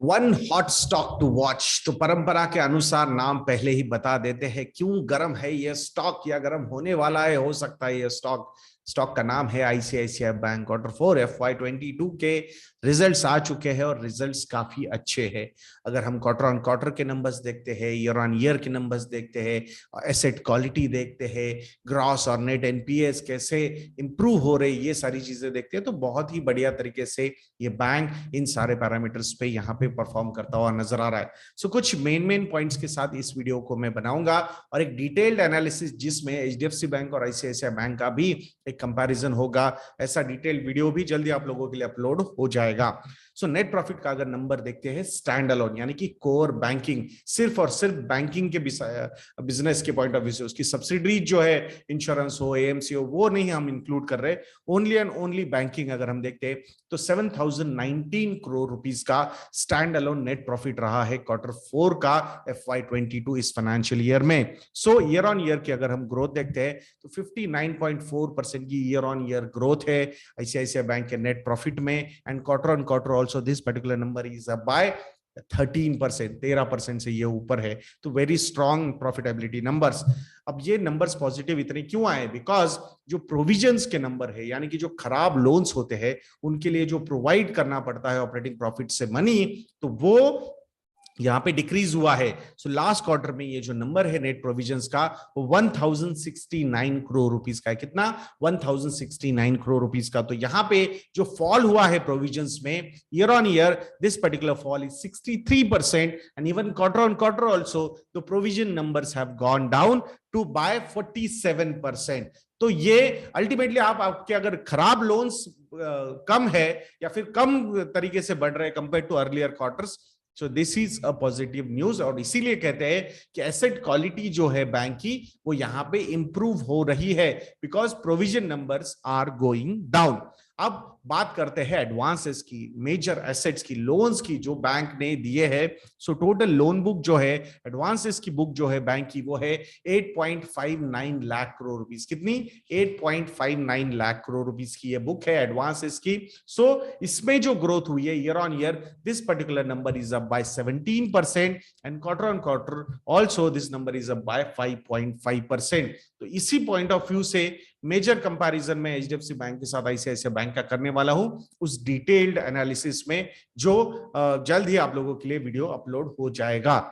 One hot stock to watch. तो परंपरा के अनुसार नाम पहले ही बता देते हैं क्यों गर्म है ये स्टॉक या गर्म होने वाला है, हो सकता है ये स्टॉक। स्टॉक का नाम है आईसीआईसीआई बैंक। Q4 FY22 के रिजल्ट्स आ चुके हैं और रिजल्ट्स काफी अच्छे हैं। अगर हम क्वार्टर ऑन क्वार्टर के नंबर्स देखते हैं, ईयर ऑन ईयर के नंबर्स देखते हैं, एसेट क्वालिटी देखते हैं, ग्रॉस और नेट एनपीएस कैसे इंप्रूव हो रहे, ये सारी चीजें देखते हैं, तो बहुत ही बढ़िया तरीके से ये बैंक इन सारे पैरामीटर्स पे यहाँ पे परफॉर्म करता हुआ नजर आ रहा है। सो कुछ मेन पॉइंट्स के साथ इस वीडियो को मैं बनाऊंगा और एक डिटेल्ड एनालिसिस जिसमें एचडीएफसी बैंक और आईसीआईसीआई बैंक का भी एक कंपैरिजन होगा। ऐसा डिटेल्ड वीडियो भी जल्दी आप लोगों के लिए अपलोड हो जाएगा। सो नेट प्रॉफिट का अगर नंबर देखते हैं स्टैंड अलोन, यानी कि कोर बैंकिंग, सिर्फ और सिर्फ बैंकिंग के बिजनेस के पॉइंट ऑफ व्यू से, उसकी सब्सिडरी जो है इंश्योरेंस हो, एएमसी हो, वो नहीं हम इंक्लूड कर रहे, ओनली एंड ओनली बैंकिंग अगर हम देखते हैं तो 7019 करोड़ रुपीस का स्टैंड अलोन नेट प्रॉफिट रहा है Q4 का FY22 इस फाइनेंशियल ईयर में। सो ईयर ऑन ईयर की अगर हम ग्रोथ देखते हैं तो 59.4% की ईयर ऑन ईयर ग्रोथ है आईसीआईसीआई बैंक के नेट प्रॉफिट में। And quarter on quarter also this particular number is up by 13%, 13% से ये ऊपर है। तो वेरी स्ट्रॉन्ग प्रॉफिटेबिलिटी नंबर्स। अब ये नंबर्स पॉजिटिव इतने क्यों आए? बिकॉज जो प्रोविजंस के नंबर है, यानी कि जो खराब लोन्स होते हैं उनके लिए जो प्रोवाइड करना पड़ता है ऑपरेटिंग प्रॉफिट से मनी, तो वो यहाँ पे डिक्रीज हुआ है। सो लास्ट क्वार्टर में ये जो नंबर है नेट प्रोविजंस का वो 1069 करोड़ रुपीस का है। कितना? 1069 करोड़ रुपीस का। तो यहाँ पे जो फॉल हुआ है प्रोविजंस में year on year, this particular fall is 63%। And even quarter on quarter also the provision numbers have gone down to by 47%। तो ये अल्टीमेटली आपके अगर खराब लोन्स कम है या फिर कम तरीके से बढ़ रहे compare to earlier quarters, so this is a positive news. और इसीलिए कहते हैं कि एसेट क्वालिटी जो है बैंक की वो यहां पे इंप्रूव हो रही है because provision numbers are going down. अब बात करते हैं एडवांसेस की, मेजर एसेट्स की, लोन्स की जो बैंक ने दिए हैं। सो टोटल लोन बुक जो है, एडवांसेस की बुक जो है बैंक की, वो है 8.59 लाख करोड़ रुपीस। कितनी? 8.59 लाख करोड़ रुपीस की ये बुक है एडवांसेस की। सो इसमें जो ग्रोथ हुई है year on year, this particular number is up by 17% and quarter on quarter also this number is up by 5.5%। तो इसी पॉइंट ऑफ व्यू से मेजर कंपैरिजन में एचडीएफसी बैंक के साथ आईसीआईसीआई बैंक का करने वाला हूं उस डिटेल्ड एनालिसिस में, जो जल्द ही आप लोगों के लिए वीडियो अपलोड हो जाएगा।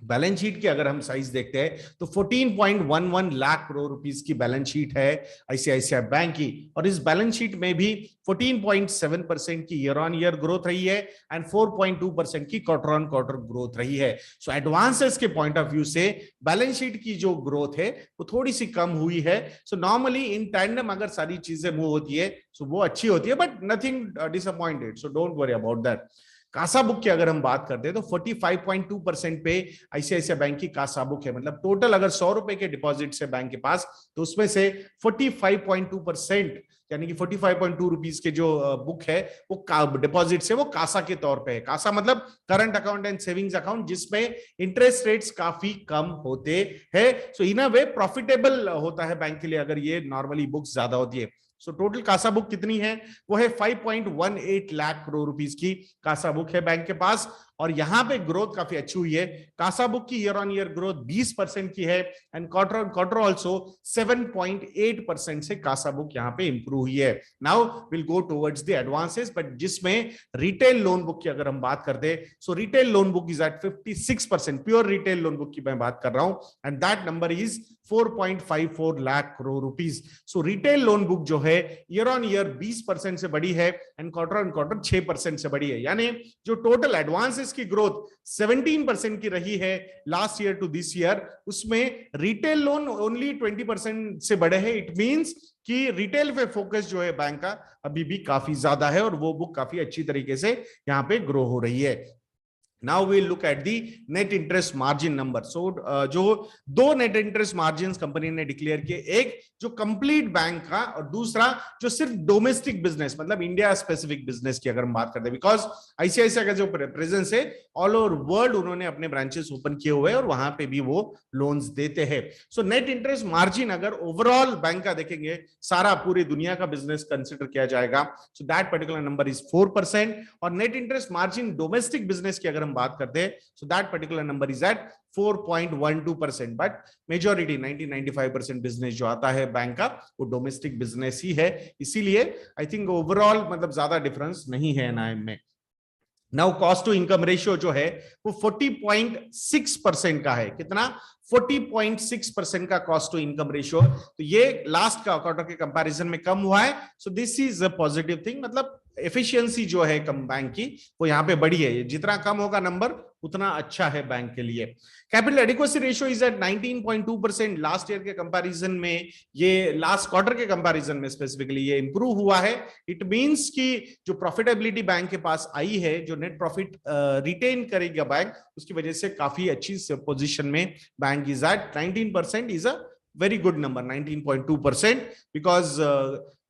बैलेंस शीट की अगर हम साइज देखते हैं तो 14.11 लाख करोड़ रुपीस की बैलेंस शीट है आईसीआईसीआई बैंक की। और इस बैलेंस शीट में भी 14.7% की ईयर ऑन ईयर ग्रोथ रही है एंड 4.2% की क्वार्टर ऑन क्वार्टर ग्रोथ रही है। सो एडवांसेस के पॉइंट ऑफ व्यू से बैलेंस शीट की जो ग्रोथ है वो थोड़ी सी कम हुई है। सो नॉर्मली इन टैंडम अगर सारी चीजें मूव होती है सो वो अच्छी होती है, but nothing disappointed, so don't worry about that. CASA book की अगर हम बात करते हैं तो 45.2% पे आईसीआईसीआई बैंक की कासा बुक है। मतलब टोटल अगर 100 रुपए के डिपॉजिट है बैंक के पास तो उसमें से 45.2% यानी कि 45.2 रुपीज के जो बुक है वो डिपॉजिट से वो कासा के तौर पे है। कासा मतलब current account and savings account, जिसमें इंटरेस्ट रेट्स काफी कम होते हैं। सो इन अ वे प्रॉफिटेबल होता है बैंक के लिए अगर ये नॉर्मली बुक्स ज्यादा होती है। सो टोटल कासा बुक कितनी है? वो है 5.18 लाख करोड़ रुपीस की कासा बुक है बैंक के पास। और यहां पे ग्रोथ काफी अच्छी हुई है। कासा बुक की ईयर ऑन ईयर ग्रोथ 20% की है and quarter on quarter also 7.8% से कासा बुक यहां पे इंप्रूव हुई है। Now will go towards the advances, but जिसमें रिटेल लोन बुक की अगर हम बात करते हैं so retail loan book is at 56%, pure retail loan book की मैं बात कर रहा हूं, and that number is 4.54 lakh crore rupees. So retail loan book जो है ईयर ऑन ईयर 20% से बढ़ी है एंड क्वार्टर ऑन क्वार्टर 6% से बढ़ी है। यानी जो टोटल एडवांसेस की ग्रोथ 17% की रही है last year to this year, उसमें रिटेल लोन ओनली 20% से बढ़े हैं। इट मींस कि रिटेल पे फोकस जो है बैंक का अभी भी काफी ज्यादा है और वो बुक काफी अच्छी तरीके से यहां पे ग्रो हो रही है। Now we'll look at the net interest margin number. So जो दो net interest margins कंपनी ने डिक्लेयर किए, एक जो कंप्लीट बैंक का और दूसरा जो सिर्फ डोमेस्टिक बिजनेस मतलब इंडिया स्पेसिफिक बिजनेस की अगर हम बात करते हैं, बिकॉज आईसीआईसीआई का जो प्रेजेंस है ऑल ओवर वर्ल्ड उन्होंने अपने ब्रांचेस ओपन किए हुए हैं और वहां पे भी वो लोन्स देते हैं. सो नेट इंटरेस्ट मार्जिन अगर ओवरऑल बैंक का देखेंगे, सारा पूरी दुनिया का बिजनेस कंसिडर किया जाएगा, so that particular number is 4%. और net interest margin domestic business की अगर हम बात करते हैं, so that particular number is at 4.12%. But majority 90-95% business जो आता है बैंक का वो डोमेस्टिक बिजनेस ही है, इसीलिए आई थिंक ओवरऑल मतलब ज्यादा डिफरेंस नहीं है एनआईएम में. Now cost to income ratio जो है वो 40.6% का है. कितना? 40.6% का कॉस्ट टू इनकम रेशियो. तो ये लास्ट का क्वार्टर के कंपैरिजन में कम हुआ है. सो this is a positive thing. मतलब एफिशिएंसी जो है कम बैंक की वो यहाँ पे बढ़ी है. जितना कम होगा नंबर उतना अच्छा है बैंक के लिए. Capital adequacy ratio is at 19.2%. Last year के कंपैरिजन में, ये लास्ट क्वार्टर के कंपैरिजन में स्पेसिफिकली ये इंप्रूव हुआ है. इट मींस कि जो प्रॉफिटेबिलिटी बैंक के पास आई है, जो नेट प्रॉफिट रिटेन करेगा बैंक, उसकी वजह से काफी अच्छी पोजीशन में bank is at 19% is a very good number 19.2%. Because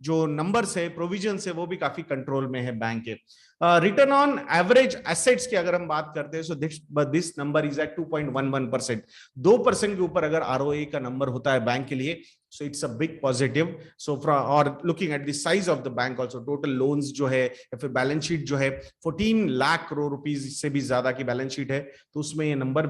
जो नंबर्स है, प्रोविजन है, वो भी काफी कंट्रोल में है बैंक के. रिटर्न ऑन एवरेज एसेट्स की अगर हम बात करते हैं, so this number is at 2.11%. 2% के ऊपर अगर आरओए का नंबर होता है बैंक के लिए, so it's a big positive. So or looking at the size of the bank also, total loans जो है या फिर बैलेंस शीट जो है 14 लाख करोड़ रुपीस से भी ज्यादा की बैलेंस शीट है, तो उसमें ये नंबर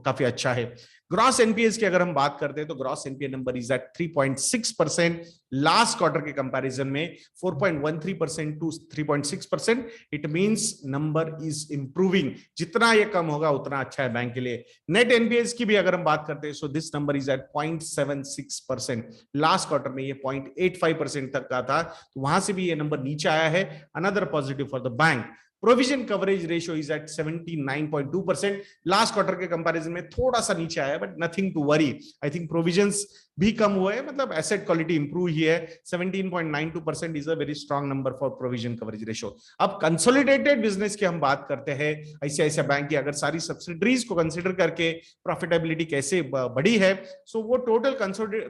काफी अच्छा है. ग्रॉस एनपीएस की अगर हम बात करते हैं तो gross NPA number is at 3.6%. Last quarter के कंपैरिजन में 4.13% to 3.6%. It means number is improving. जितना ये कम होगा उतना अच्छा है बैंक के लिए. नेट एनपीएस की भी अगर हम बात करते हैं, so this number is at 0.76%. Last quarter में ये 0.85% तक का था, तो वहां से भी ये नंबर नीचे आया है. Another positive for the bank. Provision coverage ratio is at 79.2%. Last quarter के कंपैरिजन में थोड़ा सा नीचे आया, but nothing to worry. I think provisions भी कम हुए हैं, मतलब एसेट क्वालिटी इंप्रूव ही है. 17.92% is a very strong number for provision coverage ratio. अब कंसोलिडेटेड बिजनेस की हम बात करते हैं आईसीआईसीआई बैंक की, अगर सारी सब्सिडरीज को कंसिडर करके प्रॉफिटेबिलिटी कैसे बढ़ी है, सो वो टोटल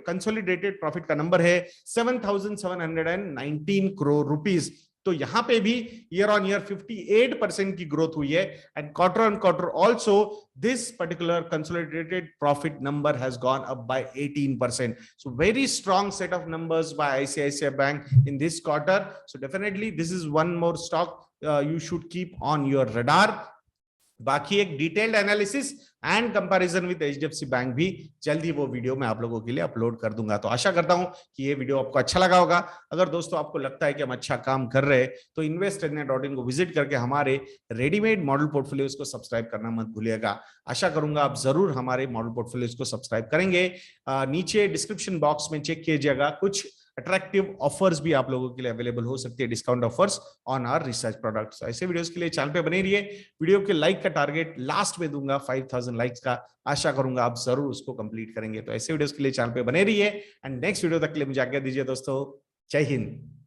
कंसोलिडेटेड प्रॉफिट का नंबर है 7,719 करोड़ रुपीस. तो यहां पे भी ईयर ऑन ईयर 58% की ग्रोथ हुई है. And quarter on quarter also this particular consolidated profit number has gone up by 18%. So very strong set of numbers by ICICI bank in this quarter. So definitely this is one more stock you should keep on your radar. बाकी एक detailed analysis and comparison with HDFC bank भी जल्दी वो video मैं आप लोगों के लिए अपलोड कर दूंगा. तो आशा करता हूं कि ये वीडियो आपको अच्छा लगा होगा. अगर दोस्तों आपको लगता है कि हम अच्छा काम कर रहे हैं, तो investindia.in को विजिट करके हमारे रेडीमेड मॉडल पोर्टफोलियोज को सब्सक्राइब करना मत भूलिएगा. आशा करूंगा आप जरूर हमारे मॉडल पोर्टफोलियोज को सब्सक्राइब करेंगे. नीचे डिस्क्रिप्शन बॉक्स में चेक कीजिएगा, कुछ अट्रैक्टिव ऑफर्स भी आप लोगों के लिए अवेलेबल हो सकती है, discount offers on our research products. ऐसे वीडियोस के लिए चैनल पे बने रहिए. वीडियो के लाइक का टारगेट लास्ट में दूंगा 5000 लाइक्स का. आशा करूंगा आप जरूर उसको कंप्लीट करेंगे. तो ऐसे वीडियोस के लिए चैनल पे बने रहिए. एंड नेक्स्ट वीडियो तक के लिए मुझे आज्ञा दीजिए दोस्तों. जय हिंद.